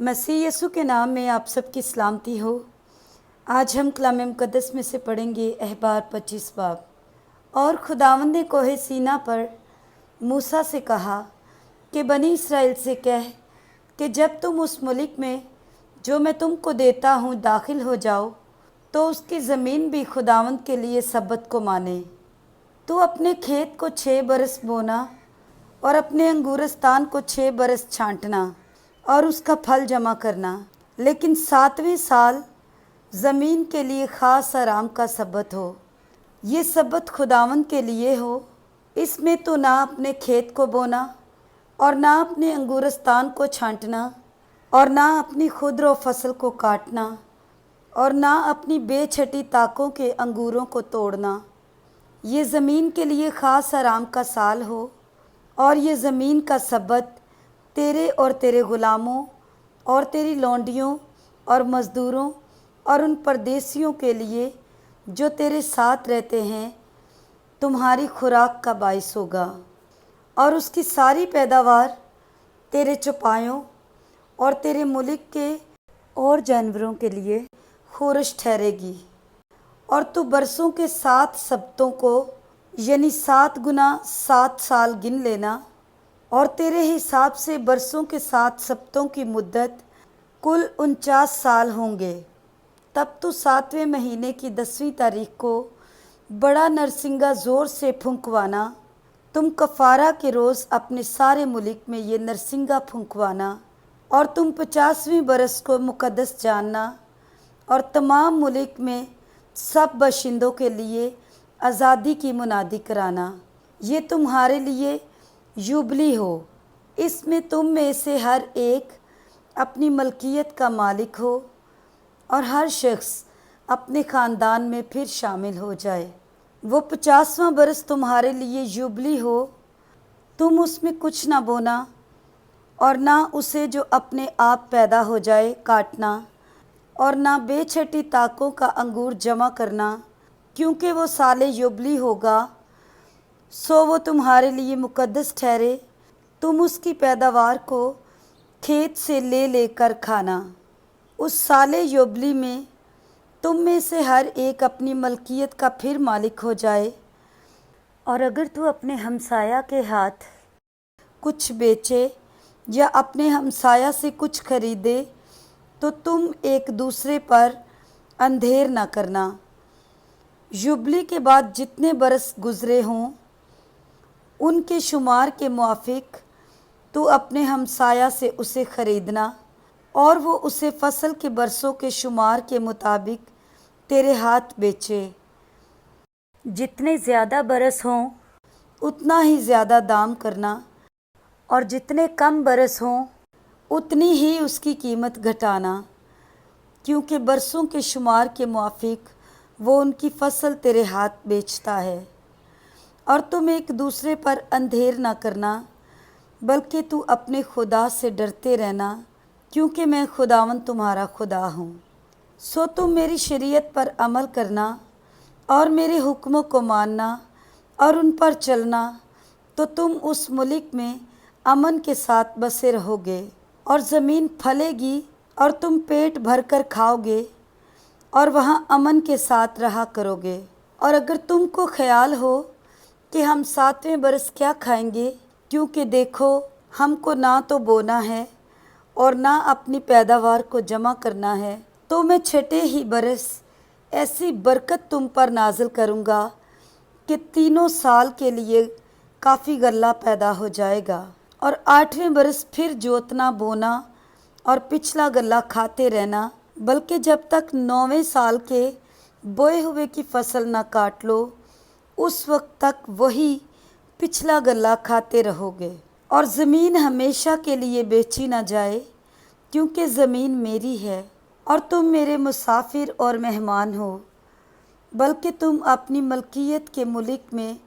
मसीह यसु के नाम में आप सबकी सलामती हो। आज हम कलाम मुक़द्दस में से पढ़ेंगे अहबार 25 बाब। और खुदावंद ने कोहे सीना पर मूसा से कहा कि बनी इसराइल से कह कि जब तुम उस मुल्क में जो मैं तुमको देता हूँ दाखिल हो जाओ तो उसकी ज़मीन भी खुदावंद के लिए सब्बत को माने। तू अपने खेत को 6 बरस बोना और अपने अंगूरस्तान को 6 बरस छांटना और उसका फल जमा करना, लेकिन 7वें साल ज़मीन के लिए ख़ास आराम का सब्बत हो। ये सब्बत खुदावंद के लिए हो। इसमें तो ना अपने खेत को बोना और ना अपने अंगूरस्तान को छांटना और ना अपनी खुदरो फसल को काटना और ना अपनी बेछटी ताकों के अंगूरों को तोड़ना। ये ज़मीन के लिए ख़ास आराम का साल हो और ये ज़मीन का सब्बत तेरे और तेरे ग़ुलामों और तेरी लौंडियों और मज़दूरों और उन परदेसियों के लिए जो तेरे साथ रहते हैं तुम्हारी खुराक का बाइस होगा। और उसकी सारी पैदावार तेरे चौपायों और तेरे मुल्क के और जानवरों के लिए खुरश ठहरेगी। और तू बरसों के 7 सब्तों को यानी 7 गुना 7 साल गिन लेना, और तेरे हिसाब से बरसों के 7 सब्तों की मुद्दत कुल 49 साल होंगे। तब तू 7वें महीने की 10वीं तारीख को बड़ा नरसिंगा ज़ोर से फुंकवाना। तुम कफ़ारा के रोज़ अपने सारे मुल्क में ये नरसिंगा फुंकवाना। और तुम 50वें बरस को मुक़द्दस जानना और तमाम मुल्क में सब बशिंदों के लिए आज़ादी की मुनादी कराना। ये तुम्हारे लिए युबली हो। इसमें तुम में से हर एक अपनी मलकियत का मालिक हो और हर शख्स अपने ख़ानदान में फिर शामिल हो जाए। वो 50वां बरस तुम्हारे लिए युबली हो। तुम उसमें कुछ ना बोना और ना उसे जो अपने आप पैदा हो जाए काटना और ना बेछटी ताकों का अंगूर जमा करना, क्योंकि वो साले युबली होगा, सो वो तुम्हारे लिए मुक़द्दस ठहरे। तुम उसकी पैदावार को खेत से ले लेकर खाना। उस साले युबली में तुम में से हर एक अपनी मलकियत का फिर मालिक हो जाए। और अगर तू अपने हमसाया के हाथ कुछ बेचे या अपने हमसाया से कुछ खरीदे तो तुम एक दूसरे पर अंधेर न करना। युबली के बाद जितने बरस गुज़रे हों उनके शुमार के मुआफिक तू अपने हमसाया से उसे ख़रीदना, और वो उसे फसल के बरसों के शुमार के मुताबिक तेरे हाथ बेचे। जितने ज़्यादा बरस हों उतना ही ज़्यादा दाम करना, और जितने कम बरस हों उतनी ही उसकी कीमत घटाना, क्योंकि बरसों के शुमार के मुआफिक वो उनकी फसल तेरे हाथ बेचता है। और तुम एक दूसरे पर अंधेर ना करना, बल्कि तू अपने खुदा से डरते रहना, क्योंकि मैं खुदावंद तुम्हारा खुदा हूँ। सो तुम मेरी शरीयत पर अमल करना और मेरे हुक्मों को मानना और उन पर चलना, तो तुम उस मुल्क में अमन के साथ बसे रहोगे और ज़मीन फलेगी और तुम पेट भर कर खाओगे और वहाँ अमन के साथ रहा करोगे। और अगर तुमको ख्याल हो कि हम 7वें बरस क्या खाएंगे, क्योंकि देखो हमको ना तो बोना है और ना अपनी पैदावार को जमा करना है, तो मैं 6ठे ही बरस ऐसी बरकत तुम पर नाजिल करूँगा कि 3 साल के लिए काफ़ी गल्ला पैदा हो जाएगा। और 8वें बरस फिर जोतना बोना और पिछला गल्ला खाते रहना, बल्कि जब तक 9वें साल के बोए हुए की फसल ना काट लो उस वक्त तक वही पिछला गल्ला खाते रहोगे। और ज़मीन हमेशा के लिए बेची ना जाए, क्योंकि ज़मीन मेरी है और तुम मेरे मुसाफिर और मेहमान हो, बल्कि तुम अपनी मलकियत के मुल्क में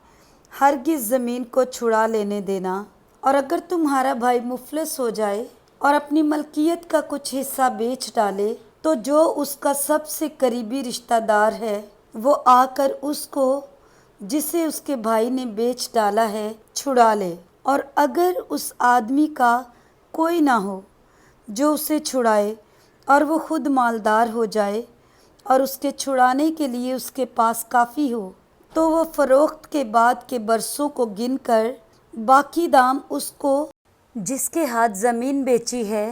हरगिज़ ज़मीन को छुड़ा लेने देना। और अगर तुम्हारा भाई मुफलिस हो जाए और अपनी मलकियत का कुछ हिस्सा बेच डाले, तो जो उसका सबसे करीबी रिश्तेदार है वो आकर उसको जिसे उसके भाई ने बेच डाला है छुड़ा ले। और अगर उस आदमी का कोई ना हो जो उसे छुड़ाए और वो खुद मालदार हो जाए और उसके छुड़ाने के लिए उसके पास काफ़ी हो, तो वो फ़रोख्त के बाद के बरसों को गिनकर बाकी दाम उसको जिसके हाथ ज़मीन बेची है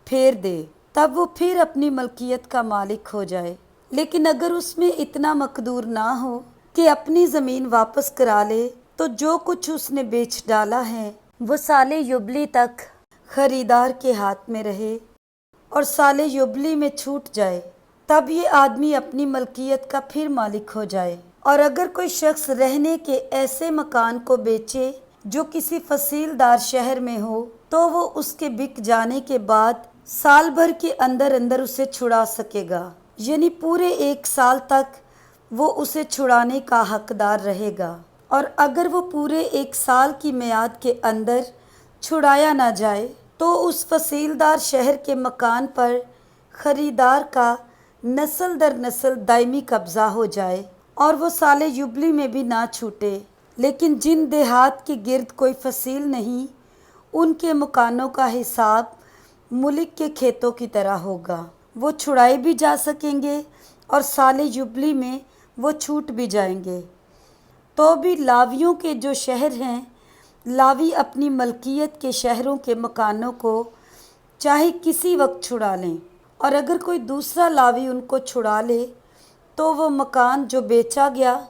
फेर दे, तब वो फिर अपनी मलकियत का मालिक हो जाए। लेकिन अगर उसमें इतना मकदूर ना हो कि अपनी ज़मीन वापस करा ले, तो जो कुछ उसने बेच डाला है वो साले युबली तक खरीदार के हाथ में रहे और साले युबली में छूट जाए, तब ये आदमी अपनी मलकियत का फिर मालिक हो जाए। और अगर कोई शख्स रहने के ऐसे मकान को बेचे जो किसी फसीलदार शहर में हो, तो वो उसके बिक जाने के बाद साल भर के अंदर अंदर उसे छुड़ा सकेगा, यानी पूरे 1 साल तक वो उसे छुड़ाने का हकदार रहेगा। और अगर वो पूरे 1 साल की मियाद के अंदर छुड़ाया ना जाए, तो उस फसीलदार शहर के मकान पर खरीदार का नस्ल दर नस्ल दायमी कब्ज़ा हो जाए और वो साले युबली में भी ना छूटे। लेकिन जिन देहात के गिर्द कोई फसील नहीं, उनके मकानों का हिसाब मुल्क के खेतों की तरह होगा। वो छुड़ाए भी जा सकेंगे और साले युबली में वो छूट भी जाएंगे। तो भी लावियों के जो शहर हैं, लावी अपनी मलकियत के शहरों के मकानों को चाहे किसी वक्त छुड़ा लें, और अगर कोई दूसरा लावी उनको छुड़ा ले, तो वो मकान जो बेचा गया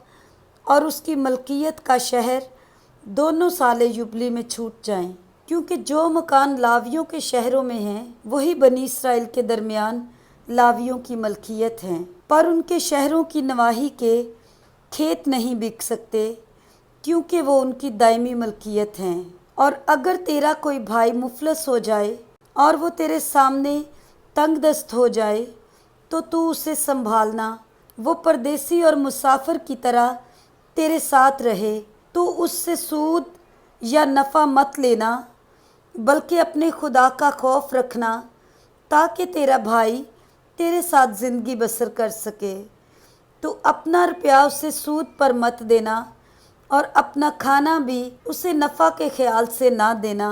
और उसकी मलकियत का शहर दोनों साले युबली में छूट जाएं, क्योंकि जो मकान लावियों के शहरों में हैं वही बनी इसराइल के दरमियान लावियों की मलकियत हैं, पर उनके शहरों की नवाही के खेत नहीं बिक सकते क्योंकि वो उनकी दायमी मलकियत हैं। और अगर तेरा कोई भाई मुफलस हो जाए और वो तेरे सामने तंगदस्त हो जाए, तो तू उसे संभालना, वो परदेसी और मुसाफिर की तरह तेरे साथ रहे। तू उससे सूद या नफ़ा मत लेना, बल्कि अपने खुदा का खौफ रखना, ताकि तेरा भाई तेरे साथ ज़िंदगी बसर कर सके। तो अपना रुपया उसे सूद पर मत देना और अपना खाना भी उसे नफ़ा के ख्याल से ना देना।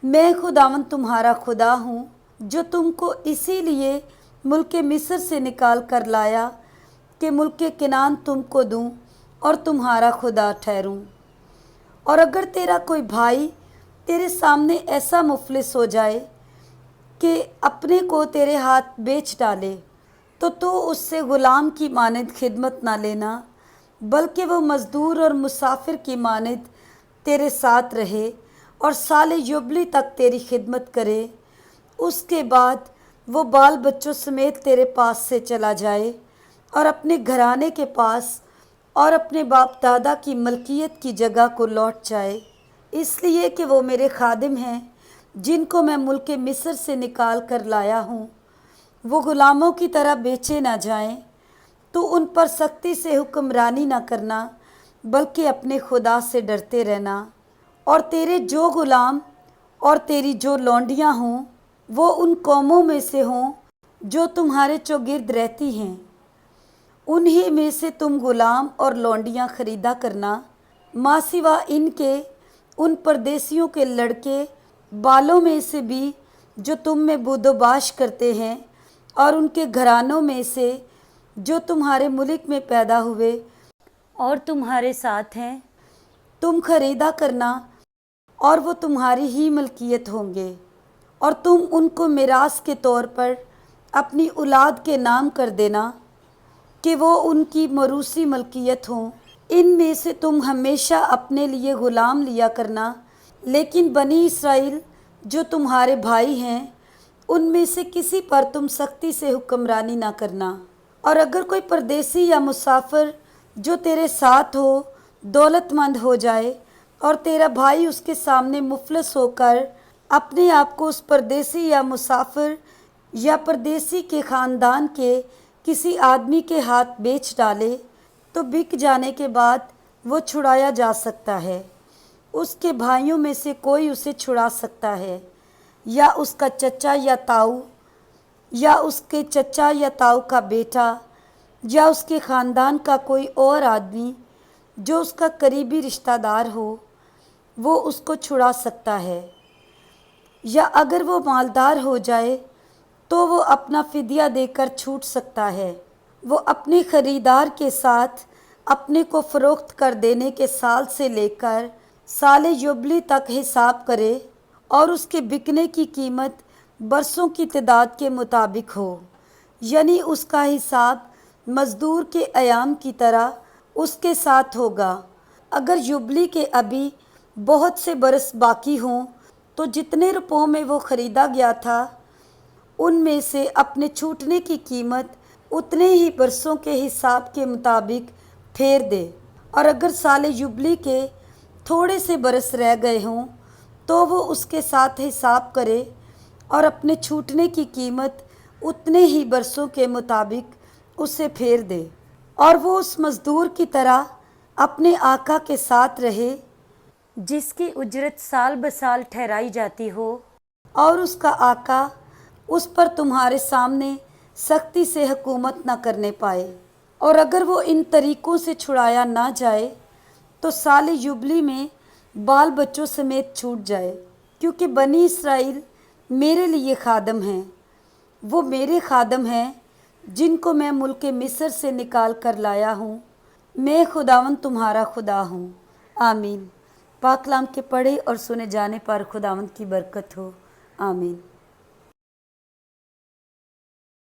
मैं खुदावन तुम्हारा खुदा हूँ, जो तुमको इसीलिए मुल्क मिस्र से निकाल कर लाया कि मुल्क किनान तुमको दूँ और तुम्हारा खुदा ठहरूँ। और अगर तेरा कोई भाई तेरे सामने ऐसा मुफलिस हो जाए कि अपने को तेरे हाथ बेच डाले, तो तू उससे ग़ुलाम की मानद खिदमत ना लेना, बल्कि वो मज़दूर और मुसाफिर की मानद तेरे साथ रहे और साले युबली तक तेरी खिदमत करे। उसके बाद वो बाल बच्चों समेत तेरे पास से चला जाए और अपने घराने के पास और अपने बाप दादा की मलकियत की जगह को लौट जाए, इसलिए कि वो मेरे खादिम हैं जिनको मैं मुल्क मिस्र से निकाल कर लाया हूँ। वो ग़ुलामों की तरह बेचे ना जाएं। तो उन पर सख्ती से हुक्मरानी ना करना, बल्कि अपने खुदा से डरते रहना। और तेरे जो ग़ुलाम और तेरी जो लौंडियाँ हों, वो उन कौमों में से हों जो तुम्हारे चौगिर्द रहती हैं। उन्हीं में से तुम ग़ुलाम और लौंडियाँ ख़रीदा करना, माँ सिवा इनके उन परदेसियों के लड़के बालों में से भी जो तुम में बुदोबाश करते हैं, और उनके घरानों में से जो तुम्हारे मुल्क में पैदा हुए और तुम्हारे साथ हैं, तुम खरीदा करना, और वो तुम्हारी ही मलकियत होंगे। और तुम उनको मिरास के तौर पर अपनी औलाद के नाम कर देना कि वो उनकी मरूसी मलकियत हों। इनमें से तुम हमेशा अपने लिए ग़ुलाम लिया करना, लेकिन बनी इसराइल जो तुम्हारे भाई हैं, उनमें से किसी पर तुम सख्ती से हुक्मरानी ना करना। और अगर कोई परदेसी या मुसाफिर जो तेरे साथ हो दौलतमंद हो जाए और तेरा भाई उसके सामने मुफलस होकर अपने आप को उस परदेसी या मुसाफिर या परदेसी के ख़ानदान के किसी आदमी के हाथ बेच डाले, तो बिक जाने के बाद वो छुड़ाया जा सकता है। उसके भाइयों में से कोई उसे छुड़ा सकता है, या उसका चचा या ताऊ, या उसके चचा या ताऊ का बेटा, या उसके ख़ानदान का कोई और आदमी जो उसका करीबी रिश्तेदार हो, वो उसको छुड़ा सकता है। या अगर वो मालदार हो जाए तो वो अपना फिदिया देकर छूट सकता है। वो अपने खरीदार के साथ अपने को फ़रोख्त कर देने के साल से लेकर साले युबली तक हिसाब करे और उसके बिकने की कीमत बरसों की तादाद के मुताबिक हो, यानी उसका हिसाब मज़दूर के अयाम की तरह उसके साथ होगा। अगर युबली के अभी बहुत से बरस बाकी हों तो जितने रुपयों में वो ख़रीदा गया था उनमें से अपने छूटने की कीमत उतने ही बरसों के हिसाब के मुताबिक फेर दे। और अगर साले युबली के थोड़े से बरस रह गए हों तो वो उसके साथ हिसाब करे और अपने छूटने की कीमत उतने ही बरसों के मुताबिक उसे फेर दे। और वो उस मज़दूर की तरह अपने आका के साथ रहे जिसकी उजरत साल बसाल ठहराई जाती हो और उसका आका उस पर तुम्हारे सामने सख्ती से हुकूमत न करने पाए। और अगर वो इन तरीक़ों से छुड़ाया ना जाए तो साले युबली में बाल बच्चों समेत छूट जाए, क्योंकि बनी इसराइल मेरे लिए खादम हैं। वो मेरे खादम हैं जिनको मैं मुल्क मिस्र से निकाल कर लाया हूँ। मैं खुदावंद तुम्हारा खुदा हूँ। आमीन। पाक कलाम के पढ़े और सुने जाने पर खुदावंद की बरकत हो। आमीन।